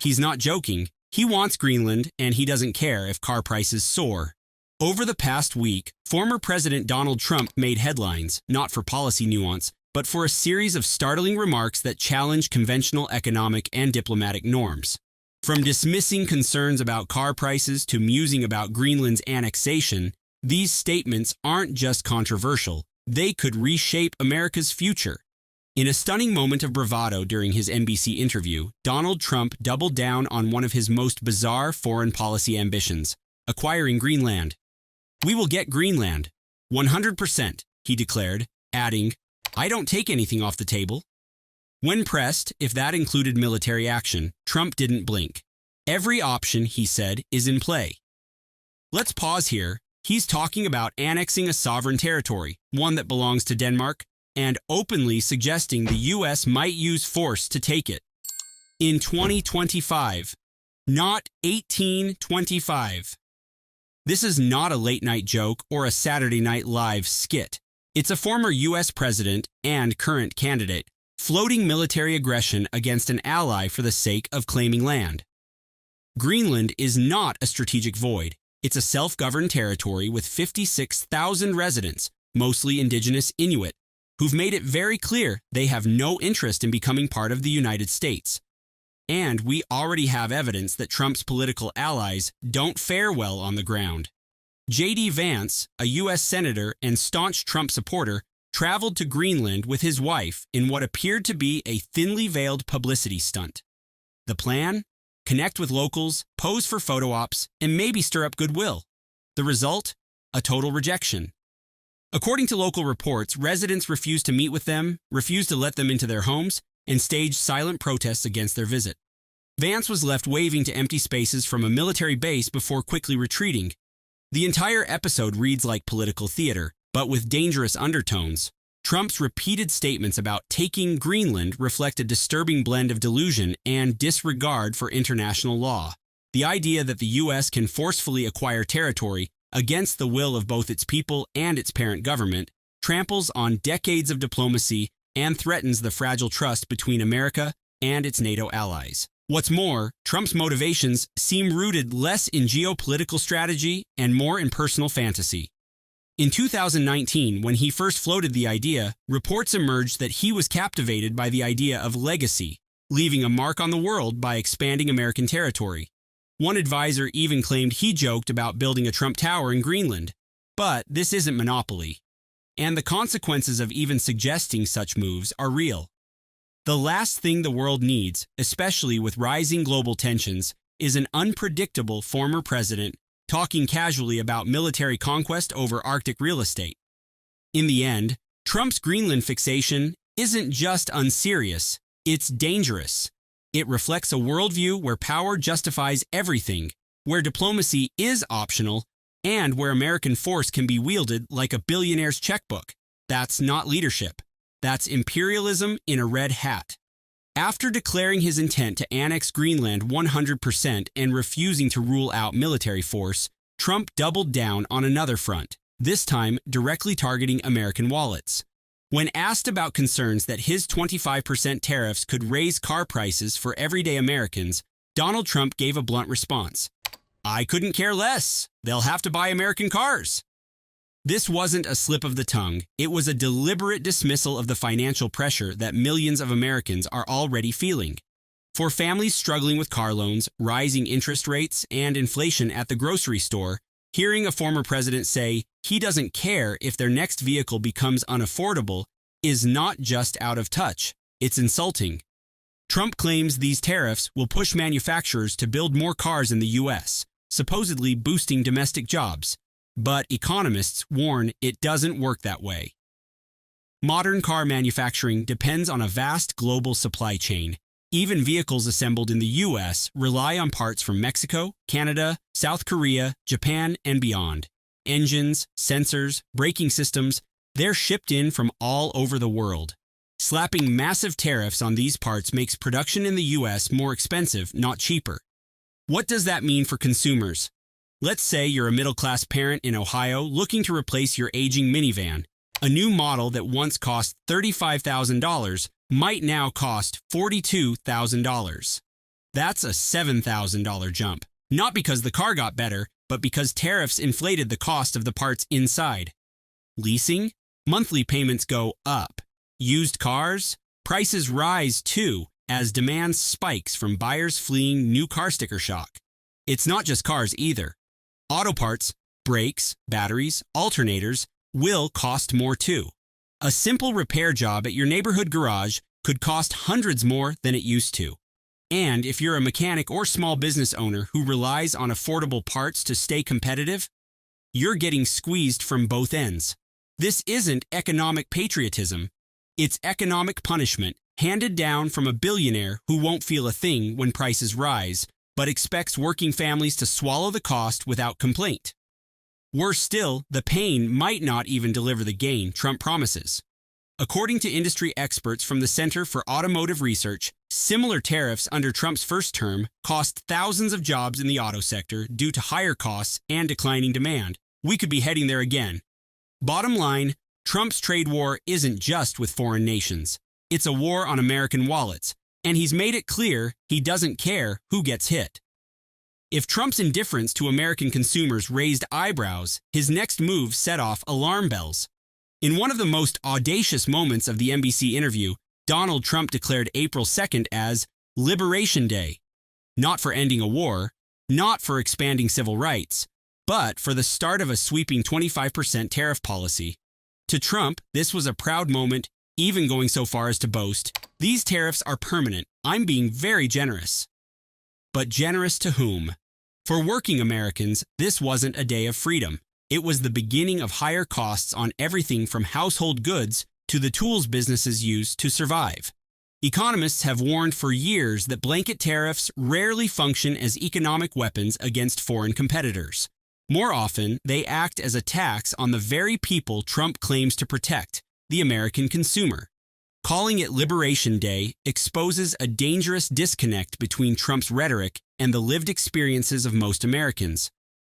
He's not joking. He wants Greenland, and he doesn't care if car prices soar. Over the past week, former President Donald Trump made headlines, not for policy nuance, but for a series of startling remarks that challenge conventional economic and diplomatic norms. From dismissing concerns about car prices to musing about Greenland's annexation, these statements aren't just controversial, they could reshape America's future. In a stunning moment of bravado during his NBC interview, Donald Trump doubled down on one of his most bizarre foreign policy ambitions, acquiring Greenland. "We will get Greenland, 100%, he declared, adding, "I don't take anything off the table." When pressed if that included military action, Trump didn't blink. Every option, he said, is in play. Let's pause here. He's talking about annexing a sovereign territory, one that belongs to Denmark, and openly suggesting the U.S. might use force to take it. In 2025, not 1825. This is not a late-night joke or a Saturday Night Live skit. It's a former U.S. president and current candidate floating military aggression against an ally for the sake of claiming land. Greenland is not a strategic void. It's a self-governed territory with 56,000 residents, mostly indigenous Inuit, who've made it very clear they have no interest in becoming part of the United States. And we already have evidence that Trump's political allies don't fare well on the ground. J.D. Vance, a U.S. senator and staunch Trump supporter, traveled to Greenland with his wife in what appeared to be a thinly veiled publicity stunt. The plan? Connect with locals, pose for photo ops, and maybe stir up goodwill. The result? A total rejection. According to local reports, residents refused to meet with them, refused to let them into their homes, and staged silent protests against their visit. Vance was left waving to empty spaces from a military base before quickly retreating. The entire episode reads like political theater, but with dangerous undertones. Trump's repeated statements about taking Greenland reflect a disturbing blend of delusion and disregard for international law. The idea that the U.S. can forcefully acquire territory against the will of both its people and its parent government tramples on decades of diplomacy and threatens the fragile trust between America and its NATO allies. What's more, Trump's motivations seem rooted less in geopolitical strategy and more in personal fantasy. In 2019, when he first floated the idea, reports emerged that he was captivated by the idea of legacy, leaving a mark on the world by expanding American territory. One advisor even claimed he joked about building a Trump Tower in Greenland. But this isn't Monopoly. And the consequences of even suggesting such moves are real. The last thing the world needs, especially with rising global tensions, is an unpredictable former president talking casually about military conquest over Arctic real estate. In the end, Trump's Greenland fixation isn't just unserious, it's dangerous. It reflects a worldview where power justifies everything, where diplomacy is optional, and where American force can be wielded like a billionaire's checkbook. That's not leadership. That's imperialism in a red hat. After declaring his intent to annex Greenland 100% and refusing to rule out military force, Trump doubled down on another front, this time directly targeting American wallets. When asked about concerns that his 25% tariffs could raise car prices for everyday Americans, Donald Trump gave a blunt response. "I couldn't care less. They'll have to buy American cars." This wasn't a slip of the tongue. It was a deliberate dismissal of the financial pressure that millions of Americans are already feeling. For families struggling with car loans, rising interest rates, and inflation at the grocery store, hearing a former president say he doesn't care if their next vehicle becomes unaffordable is not just out of touch, it's insulting. Trump claims these tariffs will push manufacturers to build more cars in the U.S., supposedly boosting domestic jobs. But economists warn it doesn't work that way. Modern car manufacturing depends on a vast global supply chain. Even vehicles assembled in the U.S. rely on parts from Mexico, Canada, South Korea, Japan, and beyond. Engines, sensors, braking systems, they're shipped in from all over the world. Slapping massive tariffs on these parts makes production in the U.S. more expensive, not cheaper. What does that mean for consumers? Let's say you're a middle-class parent in Ohio looking to replace your aging minivan. A new model that once cost $35,000 might now cost $42,000. That's a $7,000 jump. Not because the car got better, but because tariffs inflated the cost of the parts inside. Leasing? Monthly payments go up. Used cars? Prices rise too, as demand spikes from buyers fleeing new car sticker shock. It's not just cars either. Auto parts, brakes, batteries, alternators will cost more too. A simple repair job at your neighborhood garage could cost hundreds more than it used to. And if you're a mechanic or small business owner who relies on affordable parts to stay competitive, you're getting squeezed from both ends. This isn't economic patriotism. It's economic punishment handed down from a billionaire who won't feel a thing when prices rise, but expects working families to swallow the cost without complaint. Worse still, the pain might not even deliver the gain Trump promises. According to industry experts from the Center for Automotive Research, similar tariffs under Trump's first term cost thousands of jobs in the auto sector due to higher costs and declining demand. We could be heading there again. Bottom line, Trump's trade war isn't just with foreign nations. It's a war on American wallets, and he's made it clear he doesn't care who gets hit. If Trump's indifference to American consumers raised eyebrows, his next move set off alarm bells. In one of the most audacious moments of the NBC interview, Donald Trump declared April 2nd as Liberation Day. Not for ending a war, not for expanding civil rights, but for the start of a sweeping 25% tariff policy. To Trump, this was a proud moment, even going so far as to boast, "These tariffs are permanent. I'm being very generous." But generous to whom? For working Americans, this wasn't a day of freedom. It was the beginning of higher costs on everything from household goods to the tools businesses use to survive. Economists have warned for years that blanket tariffs rarely function as economic weapons against foreign competitors. More often, they act as a tax on the very people Trump claims to protect, the American consumer. Calling it Liberation Day exposes a dangerous disconnect between Trump's rhetoric and the lived experiences of most Americans.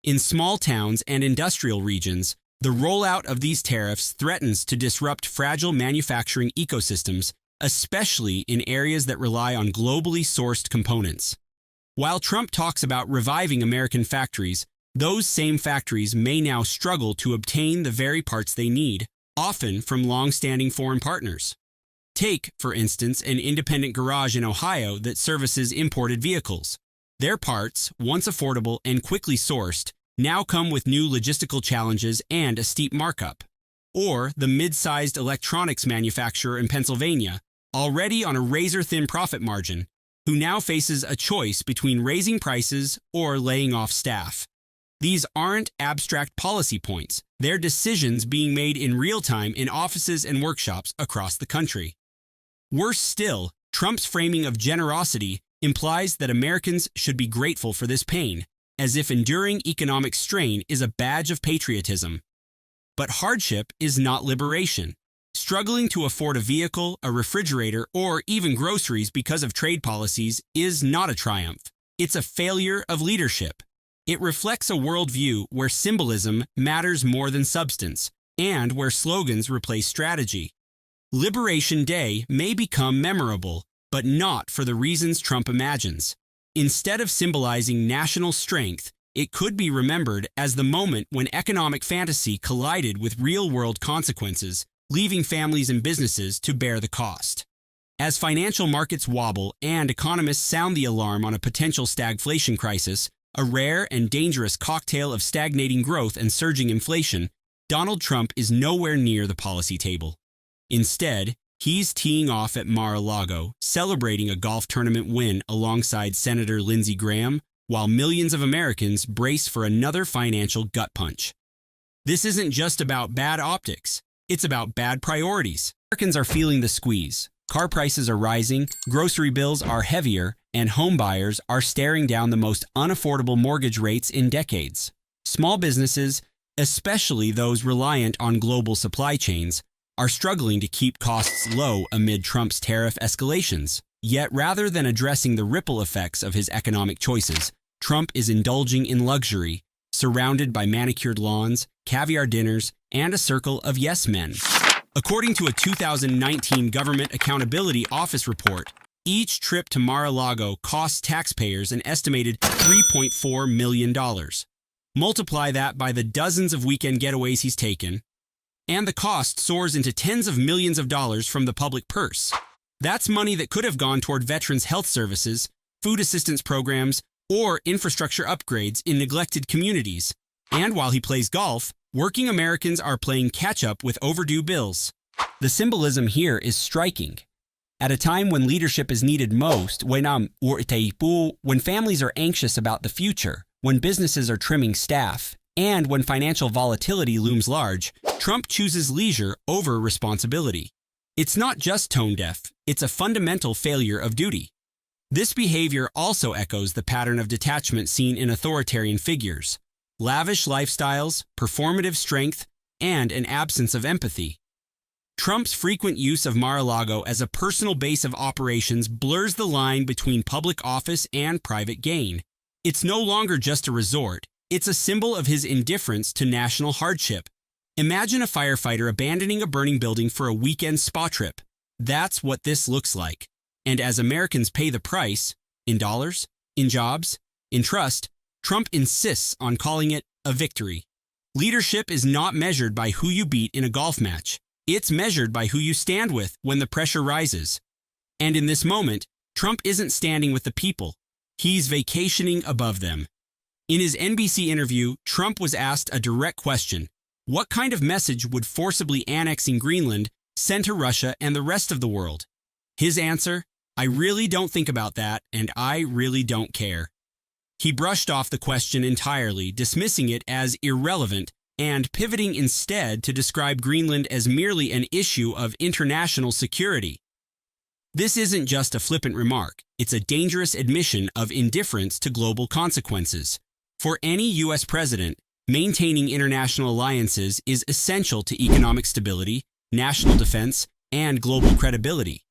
In small towns and industrial regions, the rollout of these tariffs threatens to disrupt fragile manufacturing ecosystems, especially in areas that rely on globally sourced components. While Trump talks about reviving American factories, those same factories may now struggle to obtain the very parts they need, often from long-standing foreign partners. Take, for instance, an independent garage in Ohio that services imported vehicles. Their parts, once affordable and quickly sourced, now come with new logistical challenges and a steep markup. Or the mid-sized electronics manufacturer in Pennsylvania, already on a razor-thin profit margin, who now faces a choice between raising prices or laying off staff. These aren't abstract policy points. They're decisions being made in real time in offices and workshops across the country. Worse still, Trump's framing of generosity implies that Americans should be grateful for this pain, as if enduring economic strain is a badge of patriotism. But hardship is not liberation. Struggling to afford a vehicle, a refrigerator, or even groceries because of trade policies is not a triumph. It's a failure of leadership. It reflects a worldview where symbolism matters more than substance, and where slogans replace strategy. Liberation Day may become memorable, but not for the reasons Trump imagines. Instead of symbolizing national strength, it could be remembered as the moment when economic fantasy collided with real-world consequences, leaving families and businesses to bear the cost. As financial markets wobble and economists sound the alarm on a potential stagflation crisis, a rare and dangerous cocktail of stagnating growth and surging inflation, Donald Trump is nowhere near the policy table. Instead, he's teeing off at Mar-a-Lago, celebrating a golf tournament win alongside Senator Lindsey Graham, while millions of Americans brace for another financial gut punch. This isn't just about bad optics. It's about bad priorities. Americans are feeling the squeeze. Car prices are rising, grocery bills are heavier, and home buyers are staring down the most unaffordable mortgage rates in decades. Small businesses, especially those reliant on global supply chains, are struggling to keep costs low amid Trump's tariff escalations. Yet rather than addressing the ripple effects of his economic choices, Trump is indulging in luxury, surrounded by manicured lawns, caviar dinners, and a circle of yes men. According to a 2019 Government Accountability Office report, Each trip to Mar-a-Lago costs taxpayers an estimated $3.4 million. Multiply that by the dozens of weekend getaways he's taken, and the cost soars into tens of millions of dollars from the public purse. That's money that could have gone toward veterans' health services, food assistance programs, or infrastructure upgrades in neglected communities. And while he plays golf, working Americans are playing catch-up with overdue bills. The symbolism here is striking. At a time when leadership is needed most, when families are anxious about the future, when businesses are trimming staff, and when financial volatility looms large, Trump chooses leisure over responsibility. It's not just tone-deaf, it's a fundamental failure of duty. This behavior also echoes the pattern of detachment seen in authoritarian figures: lavish lifestyles, performative strength, and an absence of empathy. Trump's frequent use of Mar-a-Lago as a personal base of operations blurs the line between public office and private gain. It's no longer just a resort, it's a symbol of his indifference to national hardship. Imagine a firefighter abandoning a burning building for a weekend spa trip. That's what this looks like. And as Americans pay the price, in dollars, in jobs, in trust, Trump insists on calling it a victory. Leadership is not measured by who you beat in a golf match. It's measured by who you stand with when the pressure rises. And in this moment, Trump isn't standing with the people. He's vacationing above them. In his NBC interview, Trump was asked a direct question: what kind of message would forcibly annexing Greenland send to Russia and the rest of the world? His answer: I really don't think about that, and I really don't care. He brushed off the question entirely, dismissing it as irrelevant and pivoting instead to describe Greenland as merely an issue of international security. This isn't just a flippant remark, it's a dangerous admission of indifference to global consequences. For any U.S. president, maintaining international alliances is essential to economic stability, national defense, and global credibility.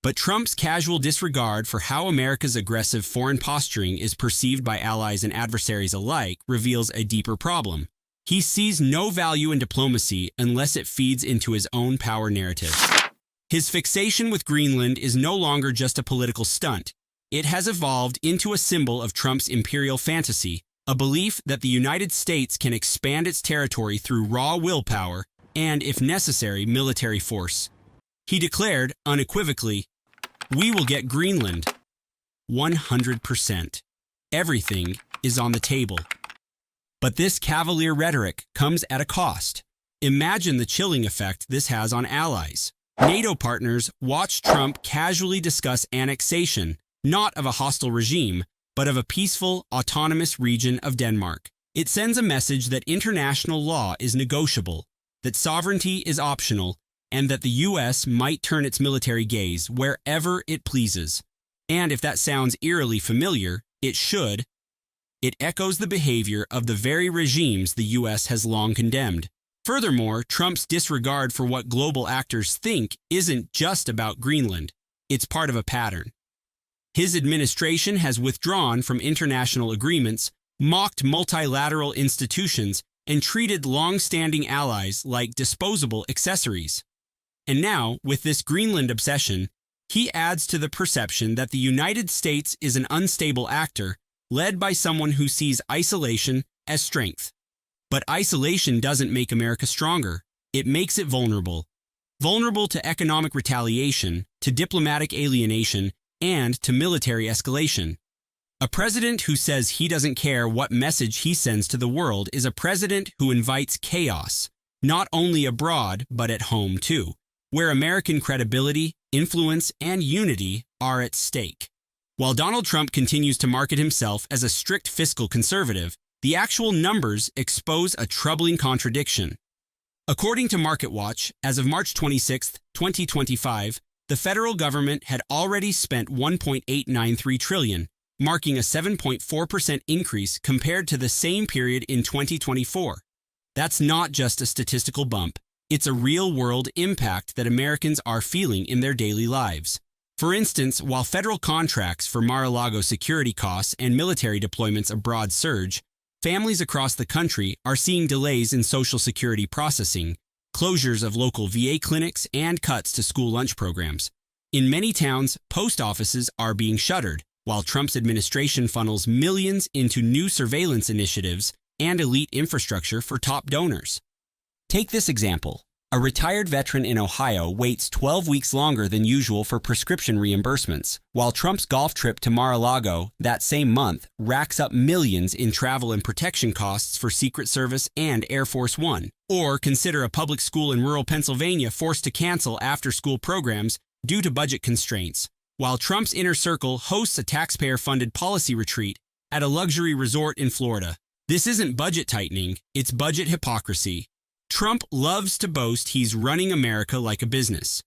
But Trump's casual disregard for how America's aggressive foreign posturing is perceived by allies and adversaries alike reveals a deeper problem. He sees no value in diplomacy unless it feeds into his own power narrative. His fixation with Greenland is no longer just a political stunt. It has evolved into a symbol of Trump's imperial fantasy, a belief that the United States can expand its territory through raw willpower and, if necessary, military force. He declared, unequivocally, "We will get Greenland." 100%. Everything is on the table. But this cavalier rhetoric comes at a cost. Imagine the chilling effect this has on allies. NATO partners watch Trump casually discuss annexation, not of a hostile regime, but of a peaceful, autonomous region of Denmark. It sends a message that international law is negotiable, that sovereignty is optional, and that the U.S. might turn its military gaze wherever it pleases. And if that sounds eerily familiar, it should. It echoes the behavior of the very regimes the U.S. has long condemned. Furthermore, Trump's disregard for what global actors think isn't just about Greenland. It's part of a pattern. His administration has withdrawn from international agreements, mocked multilateral institutions, and treated long-standing allies like disposable accessories. And now, with this Greenland obsession, he adds to the perception that the United States is an unstable actor led by someone who sees isolation as strength. But isolation doesn't make America stronger. It makes it vulnerable. Vulnerable to economic retaliation, to diplomatic alienation, and to military escalation. A president who says he doesn't care what message he sends to the world is a president who invites chaos, not only abroad, but at home too, where American credibility, influence, and unity are at stake. While Donald Trump continues to market himself as a strict fiscal conservative, the actual numbers expose a troubling contradiction. According to MarketWatch, as of March 26, 2025, the federal government had already spent $1.893 trillion, marking a 7.4% increase compared to the same period in 2024. That's not just a statistical bump. It's a real-world impact that Americans are feeling in their daily lives. For instance, while federal contracts for Mar-a-Lago security costs and military deployments abroad surge, families across the country are seeing delays in Social Security processing, closures of local VA clinics, and cuts to school lunch programs. In many towns, post offices are being shuttered, while Trump's administration funnels millions into new surveillance initiatives and elite infrastructure for top donors. Take this example. A retired veteran in Ohio waits 12 weeks longer than usual for prescription reimbursements, while Trump's golf trip to Mar-a-Lago that same month racks up millions in travel and protection costs for Secret Service and Air Force One. Or consider a public school in rural Pennsylvania forced to cancel after-school programs due to budget constraints, while Trump's inner circle hosts a taxpayer-funded policy retreat at a luxury resort in Florida. This isn't budget tightening, it's budget hypocrisy. Trump loves to boast he's running America like a business.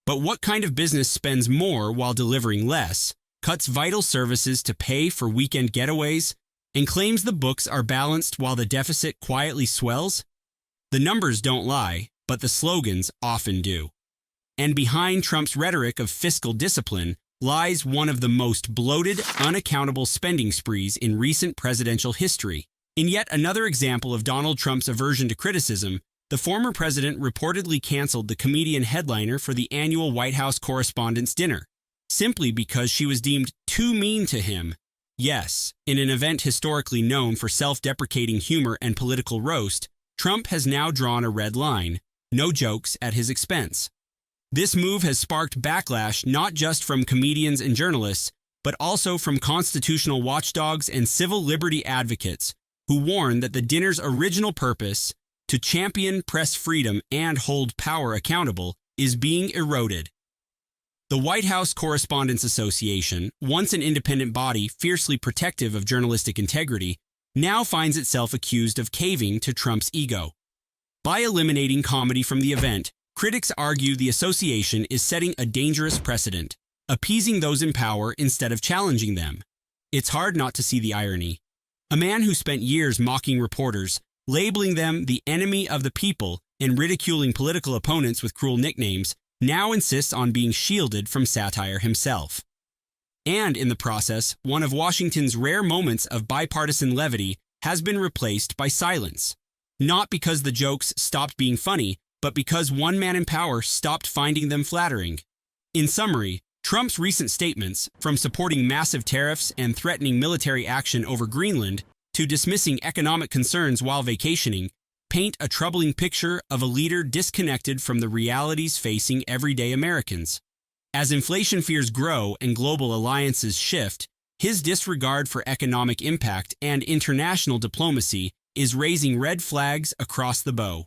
But what kind of business spends more while delivering less, cuts vital services to pay for weekend getaways, and claims the books are balanced while the deficit quietly swells? The numbers don't lie, but the slogans often do. And behind Trump's rhetoric of fiscal discipline lies one of the most bloated, unaccountable spending sprees in recent presidential history. In yet another example of Donald Trump's aversion to criticism, the former president reportedly canceled the comedian headliner for the annual White House Correspondents' Dinner, simply because she was deemed too mean to him. Yes, in an event historically known for self-deprecating humor and political roast, Trump has now drawn a red line: no jokes at his expense. This move has sparked backlash not just from comedians and journalists, but also from constitutional watchdogs and civil liberty advocates who warn that the dinner's original purpose, to champion press freedom and hold power accountable, is being eroded. The White House Correspondents Association, once an independent body fiercely protective of journalistic integrity, now finds itself accused of caving to Trump's ego. By eliminating comedy from the event, critics argue the association is setting a dangerous precedent, appeasing those in power instead of challenging them. It's hard not to see the irony. A man who spent years mocking reporters, labeling them the enemy of the people, and ridiculing political opponents with cruel nicknames, now insists on being shielded from satire himself. And in the process, one of Washington's rare moments of bipartisan levity has been replaced by silence. Not because the jokes stopped being funny, but because one man in power stopped finding them flattering. In summary, Trump's recent statements, from supporting massive tariffs and threatening military action over Greenland to dismissing economic concerns while vacationing, paint a troubling picture of a leader disconnected from the realities facing everyday Americans. As inflation fears grow and global alliances shift, his disregard for economic impact and international diplomacy is raising red flags across the bow.